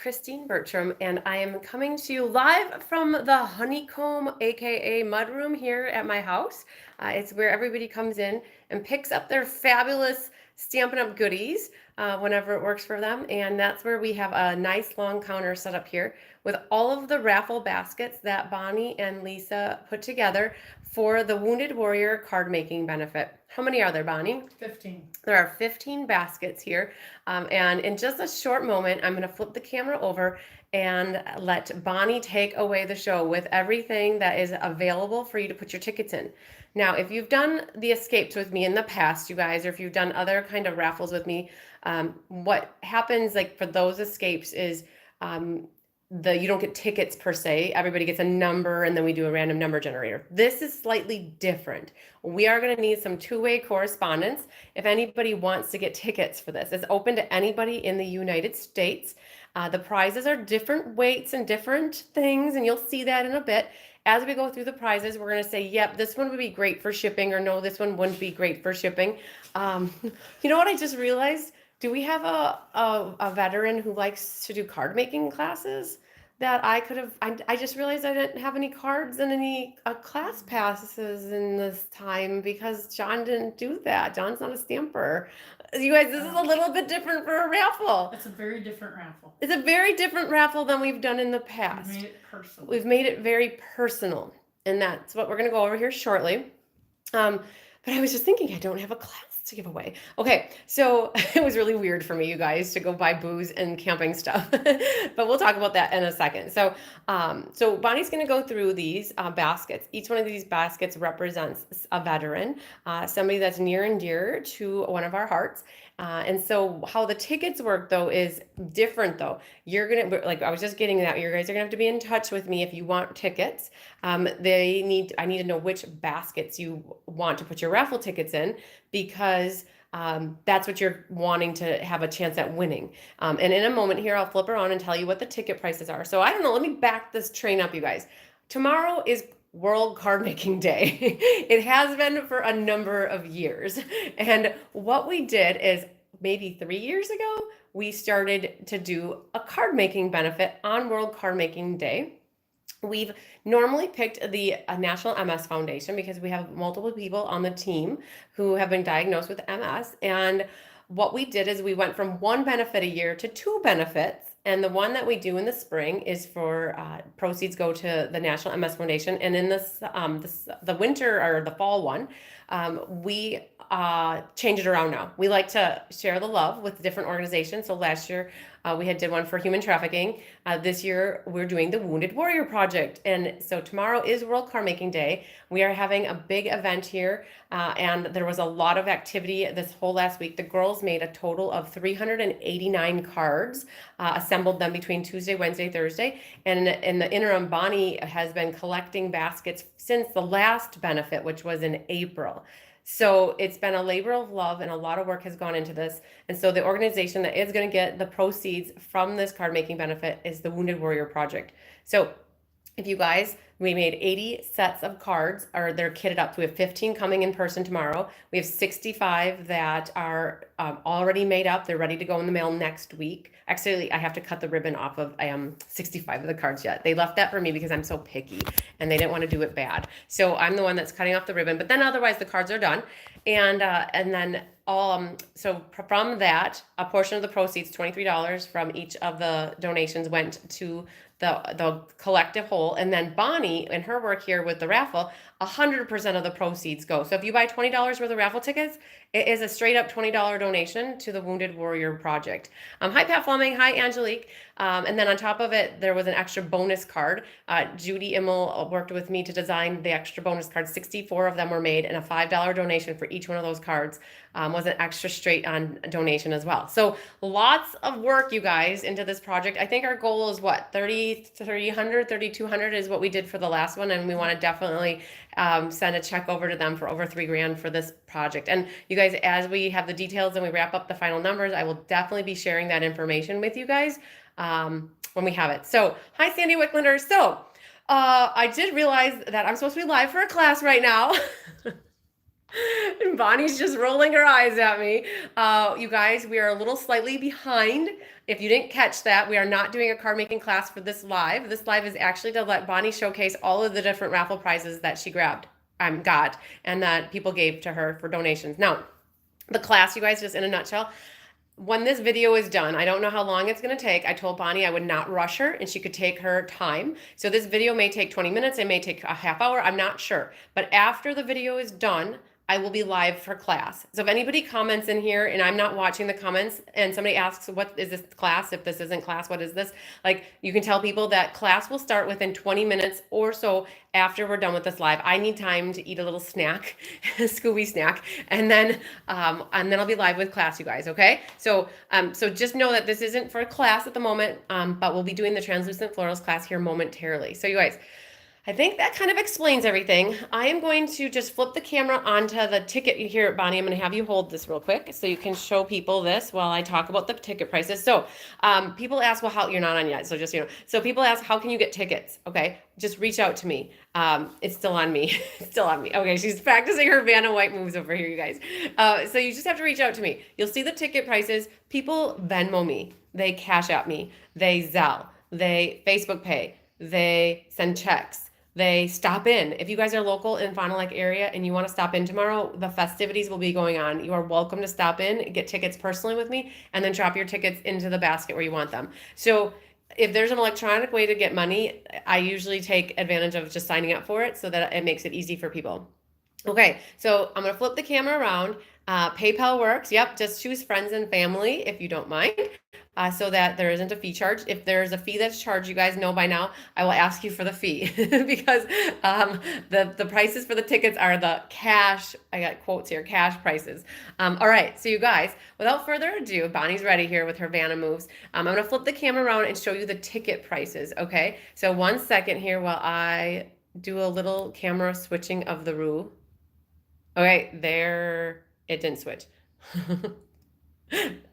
Christine Bertram, and I am coming to you live from the Honeycomb, aka Mudroom, here at my house. It's where everybody comes in and picks up their fabulous Stampin' Up! Goodies whenever it works for them. And that's where we have a nice long counter set up here with all of the raffle baskets that Bonnie and Lisa put together for the Wounded Warrior card making benefit. How many are there, Bonnie? 15. There are 15 baskets here. And in just a short moment, I'm going to flip the camera over and let Bonnie take away the show with everything that is available for you to put your tickets in. Now, if you've done the escapes with me in the past, you guys, or if you've done other kind of raffles with me, what happens like for those escapes is you don't get tickets per se. Everybody gets a number and then we do a random number generator. This is slightly different. We are going to need some two-way correspondence. If anybody wants to get tickets for this, it's open to anybody in the United States. The prizes are different weights and different things, and you'll see that in a bit. As we go through the prizes, we're going to say, yep, this one would be great for shipping, or no, this one wouldn't be great for shipping. You know what I just realized? Do we have a veteran who likes to do card making classes? That I could have, I just realized I didn't have any cards and any class passes in this time because John didn't do that. John's not a stamper. You guys, this is a little bit different for a raffle. It's a very different raffle. It's a very different raffle than we've done in the past. We've made it personal. We've made it very personal, and that's what we're going to go over here shortly. But I was just thinking, I don't have a class to give away. Okay, so it was really weird for me, you guys, to go buy booze and camping stuff. But we'll talk about that in a second. So Bonnie's going to go through these baskets. Each one of these baskets represents a veteran, somebody that's near and dear to one of our hearts. And so how the tickets work though is different though. You're gonna, like I was just getting that, you guys are gonna have to be in touch with me if you want tickets. I need to know which baskets you want to put your raffle tickets in because that's what you're wanting to have a chance at winning. And in a moment here, I'll flip around and tell you what the ticket prices are. So I don't know, let me back this train up, you guys. Tomorrow is World Card Making Day. It has been for a number of years. And what we did is maybe 3 years ago, we started to do a card making benefit on World Card Making Day. We've normally picked the National MS Foundation because we have multiple people on the team who have been diagnosed with MS. And what we did is we went from one benefit a year to two benefits. And the one that we do in the spring is for proceeds go to the National MS Foundation. And in the winter or the fall one, we change it around now. We like to share the love with different organizations. So last year we did one for human trafficking. This year we're doing the Wounded Warrior Project. And so tomorrow is World Card Making Day. We are having a big event here and there was a lot of activity this whole last week. The girls made a total of 389 cards, assembled them between Tuesday, Wednesday, Thursday. And in the interim, Bonnie has been collecting baskets since the last benefit, which was in April. So it's been a labor of love and a lot of work has gone into this. And so the organization that is going to get the proceeds from this card making benefit is the Wounded Warrior Project. So if you guys, we made 80 sets of cards, or they're kitted up. We have 15 coming in person tomorrow. We have 65 that are already made up. They're ready to go in the mail next week. Actually, I have to cut the ribbon off of 65 of the cards yet. They left that for me because I'm so picky and they didn't want to do it bad. So I'm the one that's cutting off the ribbon, but then otherwise the cards are done. And then so from that, a portion of the proceeds, $23 from each of the donations went to the collective whole. And then Bonnie and her work here with the raffle, 100% of the proceeds go. So if you buy $20 worth of raffle tickets, it is a straight up $20 donation to the Wounded Warrior Project. Hi, Pat Fleming. Hi, Angelique. And then on top of it, there was an extra bonus card. Judy Immel worked with me to design the extra bonus cards. 64 of them were made, and a $5 donation for each one of those cards was an extra straight on donation as well. So lots of work, you guys, into this project. I think our goal is what, 3,300, 3,200 is what we did for the last one. And we want to definitely send a check over to them for over $3,000 for this project. And you guys, as we have the details and we wrap up the final numbers, I will definitely be sharing that information with you guys when we have it. So hi, Sandy Wicklander. So I did realize that I'm supposed to be live for a class right now. And Bonnie's just rolling her eyes at me. You guys, we are a little slightly behind. If you didn't catch that, we are not doing a card making class for this live. This live is actually to let Bonnie showcase all of the different raffle prizes that she got, and that people gave to her for donations. Now, the class, you guys, just in a nutshell, when this video is done, I don't know how long it's going to take. I told Bonnie I would not rush her and she could take her time. So this video may take 20 minutes. It may take a half hour. I'm not sure. But after the video is done, I will be live for class. So if anybody comments in here and I'm not watching the comments and somebody asks, what is this class? If this isn't class, what is this? Like, you can tell people that class will start within 20 minutes or so after we're done with this live. I need time to eat a little snack, a Scooby snack, and then I'll be live with class, you guys. Okay? So just know that this isn't for class at the moment, but we'll be doing the translucent florals class here momentarily. So you guys, I think that kind of explains everything. I am going to just flip the camera onto the ticket here, Bonnie. I'm going to have you hold this real quick so you can show people this while I talk about the ticket prices. So people ask, well, how you're not on yet. So just, so people ask, how can you get tickets? Okay, just reach out to me. It's still on me. It's still on me. Okay, she's practicing her Vanna White moves over here, you guys. So you just have to reach out to me. You'll see the ticket prices. People Venmo me. They Cash App me. They Zelle. They Facebook Pay. They send checks. They stop in. If you guys are local in Fond du Lac area and you want to stop in tomorrow, the festivities will be going on. You are welcome to stop in, get tickets personally with me, and then drop your tickets into the basket where you want them. So if there's an electronic way to get money, I usually take advantage of just signing up for it so that it makes it easy for people. Okay, so I'm going to flip the camera around. PayPal works. Yep, just choose friends and family if you don't mind. So that there isn't a fee charge. If there's a fee that's charged, you guys know by now, I will ask you for the fee because the prices for the tickets are the cash, I got quotes here, cash prices. All right, so you guys, without further ado, Bonnie's ready here with her Vanna moves. I'm going to flip the camera around and show you the ticket prices, okay? So 1 second here while I do a little camera switching of the roux. Okay, there, it didn't switch.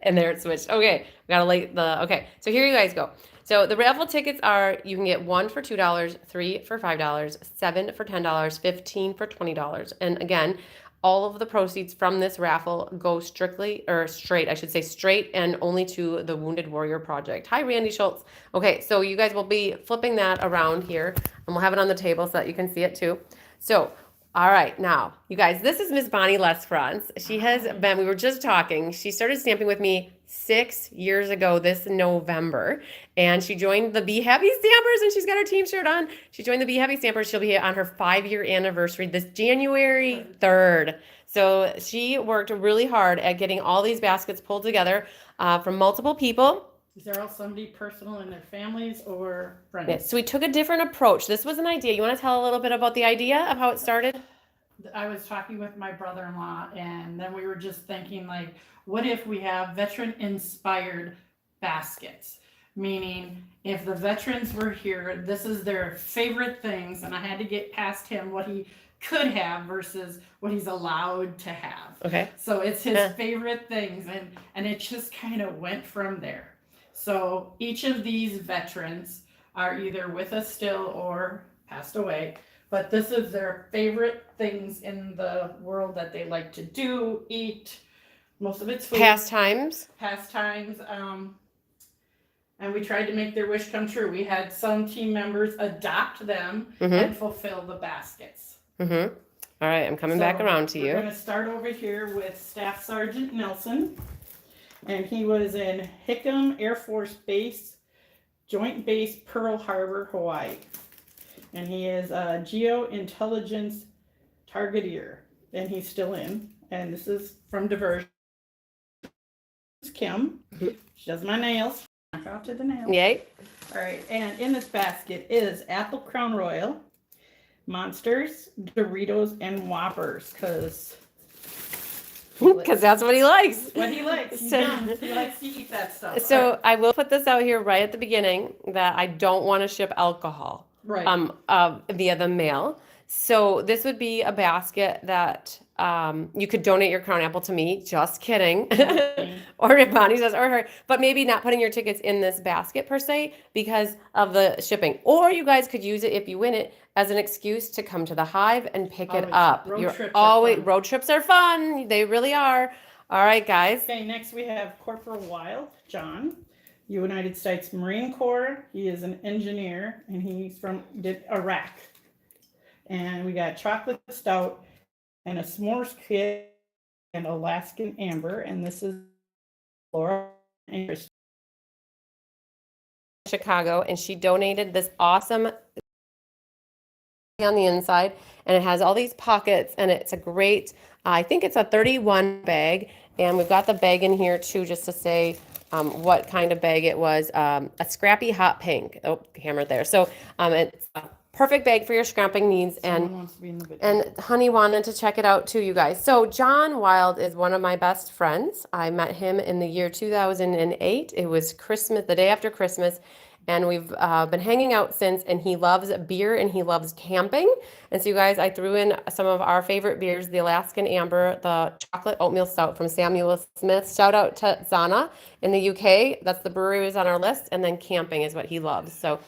And there it switched. Okay, we gotta light okay. So here you guys go. So the raffle tickets are, you can get 1 for $2, 3 for $5, 7 for $10, 15 for $20. And again, all of the proceeds from this raffle go straight and only to the Wounded Warrior Project. Hi, Randy Schultz. Okay, so you guys will be flipping that around here and we'll have it on the table so that you can see it too. So all right, now, you guys, this is Miss Bonnie Lesfrance. She has been, we were just talking, she started stamping with me 6 years ago this November, and she joined the Be Happy Stampers, and she's got her team shirt on. She joined the Be Happy Stampers. She'll be on her 5-year anniversary this January 3rd. So she worked really hard at getting all these baskets pulled together from multiple people. Is there all somebody personal in their families or friends? Yes, so we took a different approach. This was an idea. You want to tell a little bit about the idea of how it started? I was talking with my brother-in-law, and then we were just thinking, like, what if we have veteran-inspired baskets? Meaning, if the veterans were here, this is their favorite things, and I had to get past him what he could have versus what he's allowed to have. Okay. So it's his favorite things, and it just kind of went from there. So each of these veterans are either with us still or passed away, but this is their favorite things in the world that they like to do, eat. Most of it's food. Pastimes. And we tried to make their wish come true. We had some team members adopt them and fulfill the baskets. Mm-hmm. All right, I'm coming back around to you. We're going to start over here with Staff Sergeant Nelson. And he was in Hickam Air Force Base, Joint Base, Pearl Harbor, Hawaii. And he is a Geo-Intelligence Targeteer. And he's still in. And this is from Diversion. Kim. She does my nails. Knock out to the nails. Yay. All right. And in this basket is Apple Crown Royal, Monsters, Doritos, and Whoppers. Because that's what he likes. What he likes. He likes to eat that stuff. So I will put this out here right at the beginning that I don't want to ship alcohol via the mail. So this would be a basket that you could donate your crown apple to me. Just kidding. Or if Bonnie says, or her, but maybe not putting your tickets in this basket per se because of the shipping. Or you guys could use it if you win it as an excuse to come to the Hive and pick it up. Road trips are fun. They really are. All right, guys. Okay, next we have Corporal Wild, John, United States Marine Corps. He is an engineer and he's from Iraq. And we got chocolate stout and a s'mores kit and Alaskan amber. And this is Laura and Chicago, and she donated this awesome on the inside, and it has all these pockets, and it's a great, I think it's a 31 bag, and we've got the bag in here too, just to say what kind of bag it was. A scrappy hot pink. Oh, hammered there. So it's a perfect bag for your scrapping needs. And Honey wanted to check it out too, you guys. So John Wild is one of my best friends. I met him in the year 2008. It was Christmas, the day after Christmas. And we've been hanging out since, and he loves beer and he loves camping. And so you guys, I threw in some of our favorite beers, the Alaskan Amber, the chocolate oatmeal stout from Samuel Smith. Shout out to Zana in the UK. That's the brewery was on our list. And then camping is what he loves. So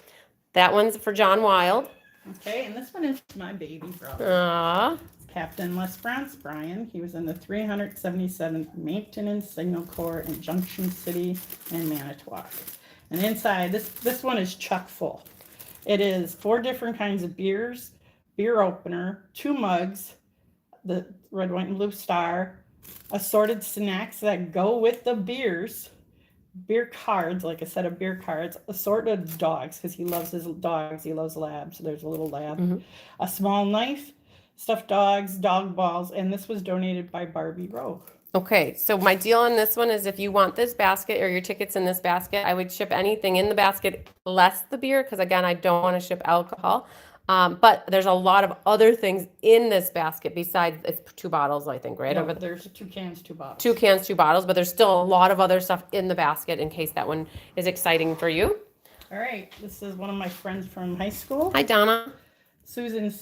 that one's for John Wild. Okay, and this one is my baby brother. Aww. Captain Les France Bryan. He was in the 377th Maintenance Signal Corps in Junction City and Manitowoc. And inside, this one is chock full. It is 4 different kinds of beers, beer opener, 2 mugs, the red, white, and blue star, assorted snacks that go with the beers, beer cards, like a set of beer cards, assorted dogs, because he loves his dogs. He loves labs. So there's a little lab. A small knife, stuffed dogs, dog balls, and this was donated by Barbie Rowe. Okay, so my deal on this one is if you want this basket or your tickets in this basket, I would ship anything in the basket less the beer, because again, I don't want to ship alcohol. But there's a lot of other things in this basket besides it's 2 bottles, I think, right? No, there's 2 cans, 2 bottles. 2 cans, 2 bottles, but there's still a lot of other stuff in the basket in case that one is exciting for you. All right, this is one of my friends from high school. Hi, Donna. Sergeant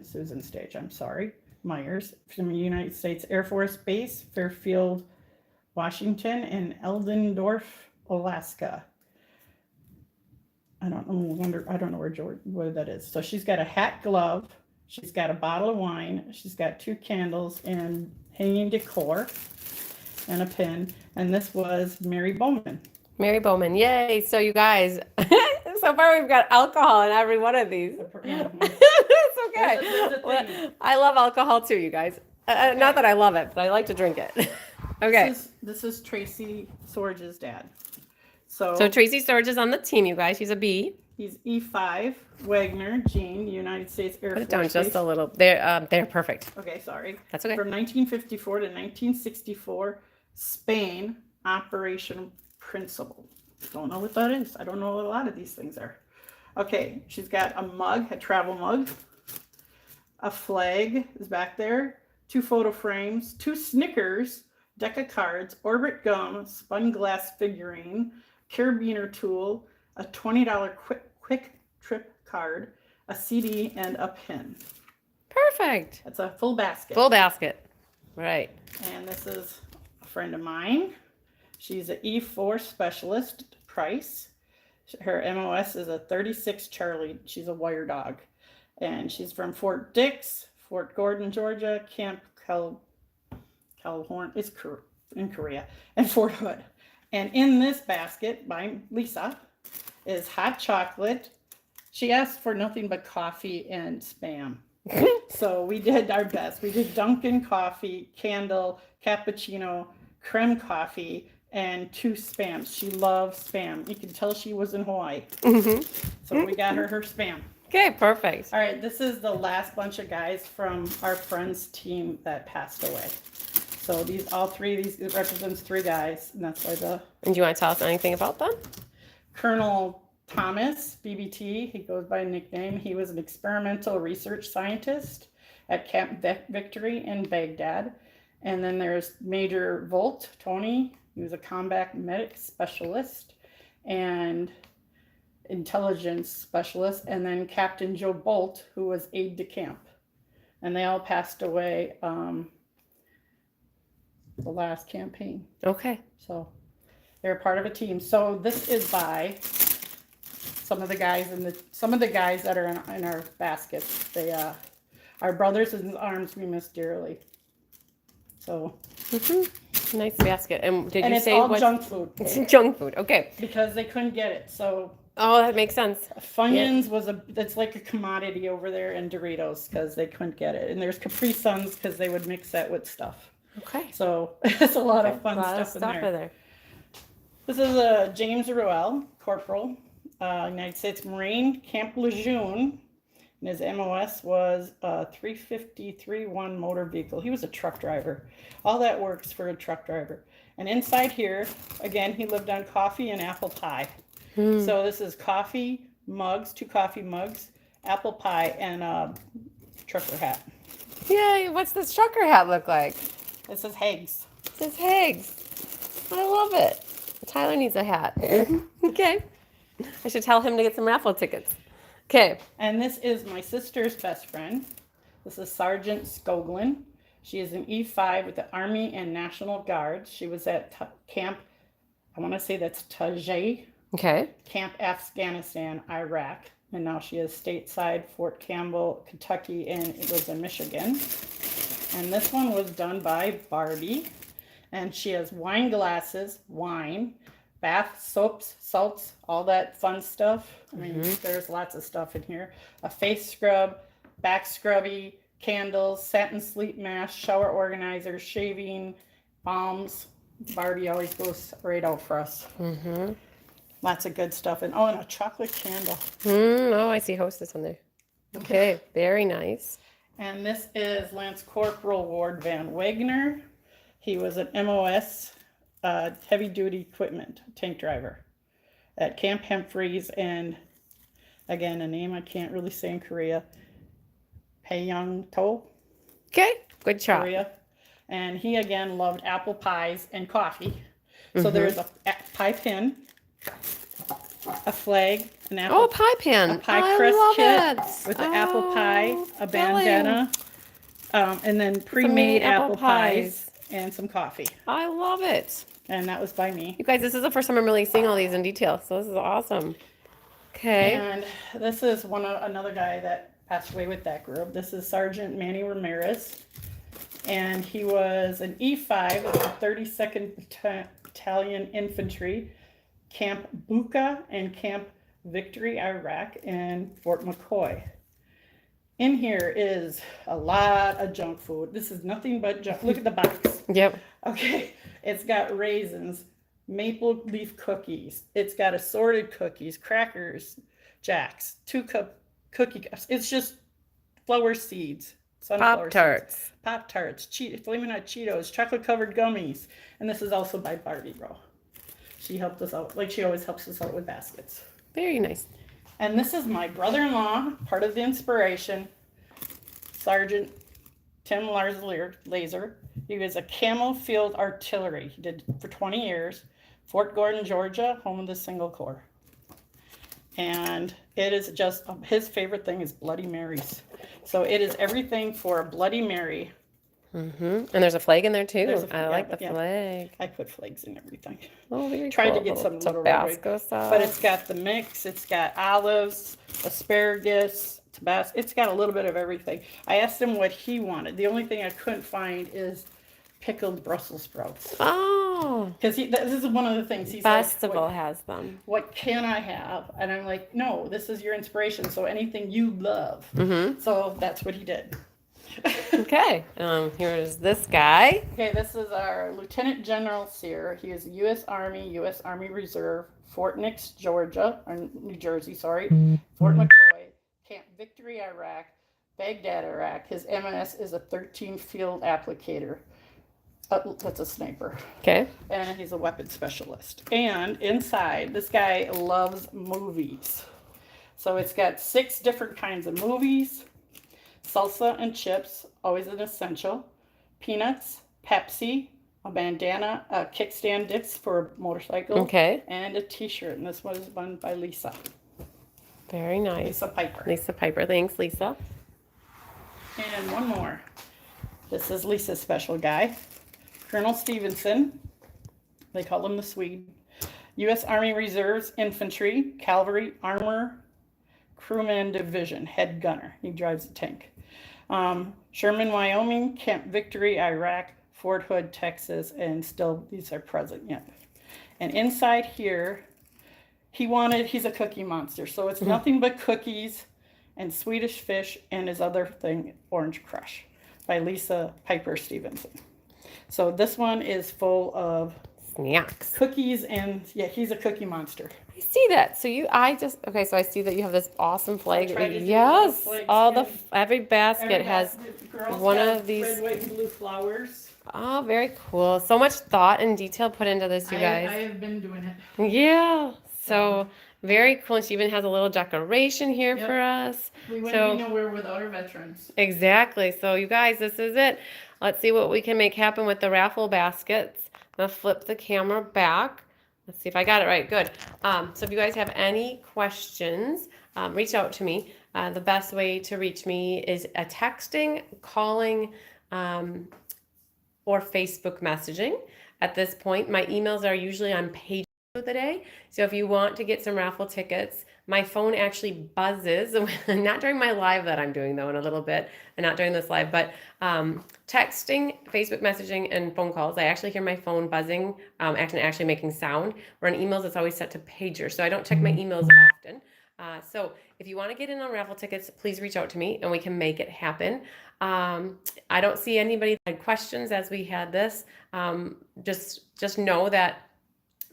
Susan Stage, I'm sorry. Myers from the United States Air Force Base, Fairfield, Washington, and Eldendorf, Alaska. I don't know where that is. So she's got a hat, glove. She's got a bottle of wine. She's got 2 candles and hanging decor and a pin. And this was Mary Bowman. Mary Bowman, yay! So you guys, so far we've got alcohol in every one of these. Yeah. It's okay. I love alcohol too, you guys. Not that I love it, but I like to drink it. Okay. This is Tracy Sorge's dad. So Tracy Sorge is on the team, you guys. She's a B. He's E5, Wagner, Gene, United States Air Force. Put it down just a little. They're perfect. Okay, sorry. That's okay. From 1954 to 1964, Spain, Operation Principle. Don't know what that is. I don't know what a lot of these things are. Okay, she's got a mug, a travel mug. A flag is back there. 2 photo frames, 2 Snickers, deck of cards, Orbit gum, spun glass figurine, carabiner tool, a $20 quick trip card, a CD, and a pin. Perfect. It's a full basket. Full basket. Right. And this is a friend of mine. She's an E4 specialist, Price. Her MOS is a 36 Charlie. She's a wire dog. And she's from Fort Dix, Fort Gordon, Georgia, Camp Calhorn is in Korea, and Fort Hood. And in this basket by Lisa is hot chocolate. She asked for nothing but coffee and Spam. So we did our best. We did Dunkin' coffee, candle, cappuccino, creme coffee, and 2 Spams. She loves Spam. You can tell she was in Hawaii. So we got her Spam. Okay, perfect. All right, this is the last bunch of guys from our friends team that passed away. So all 3 of these, it represents 3 guys, and that's why And do you want to tell us anything about them? Colonel Thomas, BBT, he goes by a nickname. He was an experimental research scientist at Camp Victory in Baghdad. And then there's Major Volt, Tony. He was a combat medic specialist. And intelligence specialist, and then Captain Joe Bolt, who was aide de camp. And they all passed away the last campaign. Okay. So they're part of a team. So this is by some of the guys that are in our baskets. They our brothers in arms we miss dearly. So Nice basket. And did and you it's say all what? junk food It's junk food. Okay. because they couldn't get it. So Oh, that makes sense. Funyuns that's like a commodity over there in Doritos because they couldn't get it. And there's Capri Suns because they would mix that with stuff. Okay. So it's a lot of fun A lot of stuff in there. This is James Ruel, Corporal, United States Marine, Camp Lejeune, and his MOS was 353-1 motor vehicle. He was a truck driver. All that works for a truck driver. And inside here, again, he lived on coffee and apple pie. So this is coffee mugs, 2 coffee mugs, apple pie, and a trucker hat. Yay! What's this trucker hat look like? This is Hags. It says Hags. I love it. Tyler needs a hat. Okay. I should tell him to get some raffle tickets. Okay. And this is my sister's best friend. This is Sergeant Skoglin. She is an E5 with the Army and National Guards. She was at camp, I want to say that's Tajay. Okay. Camp Afghanistan, Iraq. And now she is stateside, Fort Campbell, Kentucky, and it was in Michigan. And this one was done by Barbie. And she has wine glasses, wine, bath soaps, salts, all that fun stuff. I mean, there's lots of stuff in here. A face scrub, back scrubby, candles, satin sleep mask, shower organizer, shaving, balms. Barbie always goes right out for us. Lots of good stuff. And a chocolate candle. Oh, I see Hostess on there. Okay. Very nice. And this is Lance Corporal Ward Van Wagner. He was an MOS heavy duty equipment tank driver at Camp Humphreys, and again, a name I can't really say in Korea, Haeyang-to, Okay. Good job. Korea. And he again loved apple pies and coffee. So there's a pie pin, a flag, an apple, Oh, pie pan. a pie I crust love kit it. with the apple pie, a darling. bandana, and then pre-made apple pies and some coffee. I love it. And that was by me. You guys, this is the first time I'm really seeing all these in detail, so this is awesome. Okay. And this is another guy that passed away with that group. This is Sergeant Manny Ramirez. And he was an E5 of the 32nd Battalion Infantry, Camp Buka and Camp Victory, Iraq, and Fort McCoy. In here is a lot of junk food. This is nothing but junk. Look at the box. Yep. Okay. It's got raisins, maple leaf cookies. It's got assorted cookies, crackers, jacks, 2-cup cookie cups. It's just flower seeds. Pop-Tarts. Pop-Tarts, Flamin' Hot Cheetos, chocolate-covered gummies. And this is also by Barbie, bro. She helped us out, like she always helps us out with baskets. Very nice. And this is my brother-in-law, part of the inspiration, Sergeant Tim Laser. He was a Camel Field Artillery. He did for 20 years. Fort Gordon, Georgia, home of the Single Corps. And it is just, his favorite thing is Bloody Marys. So it is everything for a Bloody Mary. And there's a flag in there too. I like the yeah. flag. I put flags in everything. Oh, very Tried cool. to get some Tabasco sauce. but it's got the mix. It's got olives, asparagus, Tabasco. It's got a little bit of everything. I asked him what he wanted. The only thing I couldn't find is pickled Brussels sprouts. Oh. Because this is one of the things he's Festival like, has them. what can I have? And I'm like, no, this is your inspiration. So anything you love. So that's what he did. Okay. Here is this guy. Okay, this is our Lieutenant General Sear. He is U.S. Army Reserve, Fort Nix, Georgia, or New Jersey, sorry. Fort McCoy, Camp Victory, Iraq, Baghdad, Iraq. His MS is a 13 field applicator. That's a sniper. Okay. And he's a weapons specialist. And inside, this guy loves movies. So it's got 6 different kinds of movies. Salsa and chips, always an essential. Peanuts, Pepsi, a bandana, kickstand dips for a motorcycle. Okay. And a t-shirt. And this one is done by Lisa. Very nice. Lisa Piper. Lisa Piper. Thanks, Lisa. And one more. This is Lisa's special guy. Colonel Stevenson. They call him the Swede. U.S. Army Reserves Infantry, Cavalry, Armor, Crewman Division, head gunner. He drives a tank. Sherman, Wyoming, Camp Victory, Iraq, Fort Hood, Texas, and still these are present yet. And inside here, he's a cookie monster. So it's nothing but cookies and Swedish fish and his other thing, Orange Crush, by Lisa Piper Stevenson. So this one is full of snacks, cookies, and yeah, he's a cookie monster. I see that. So so I see that you have this awesome flag. Yes, every basket has one of these red, white, and blue flowers. Oh, very cool. So much thought and detail put into this, you guys. I have been doing it. Yeah. So very cool. And she even has a little decoration here for us. We wouldn't be nowhere without our veterans. Exactly. So you guys, this is it. Let's see what we can make happen with the raffle baskets. I'm going to flip the camera back. Let's see if I got it right. Good. So if you guys have any questions, reach out to me. The best way to reach me is a texting, calling, or Facebook messaging. At this point, my emails are usually on page of the day. So if you want to get some raffle tickets, my phone actually buzzes, not during my live that I'm doing though in a little bit, and not during this live, but texting, Facebook messaging, and phone calls. I actually hear my phone buzzing, actually making sound. Where on emails, it's always set to pager. So I don't check my emails often. So if you want to get in on raffle tickets, please reach out to me and we can make it happen. I don't see anybody that had questions as we had this. Just know that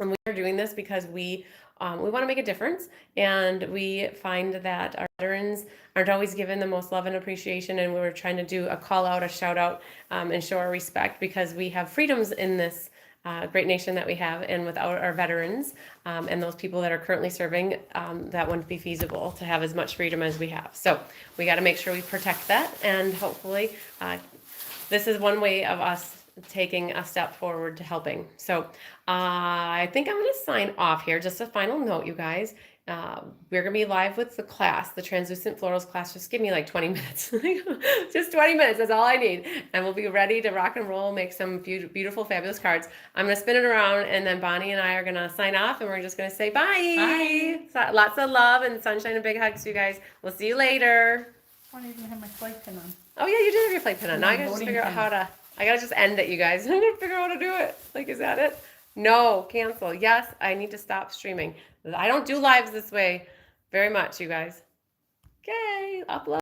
we are doing this because we want to make a difference, and we find that our veterans aren't always given the most love and appreciation, and we're trying to do a call out, a shout out, and show our respect because we have freedoms in this great nation that we have, and without our veterans and those people that are currently serving, that wouldn't be feasible to have as much freedom as we have. So we got to make sure we protect that, and hopefully this is one way of us taking a step forward to helping. So I think I'm going to sign off here. Just a final note, you guys. We're going to be live with the class, the Translucent Florals class. Just give me like 20 minutes. Just 20 minutes. That's all I need. And we'll be ready to rock and roll, make some beautiful, fabulous cards. I'm going to spin it around, and then Bonnie and I are going to sign off, and we're just going to say bye. Bye. So, lots of love and sunshine and big hugs to you guys. We'll see you later. I don't even have my flight pin on. Oh, yeah, you do have your flight pin on. Now I got to just figure out how to... I gotta just end it, you guys. I'm gonna figure out how to do it. Like, is that it? No, cancel. Yes, I need to stop streaming. I don't do lives this way very much, you guys. Okay, upload.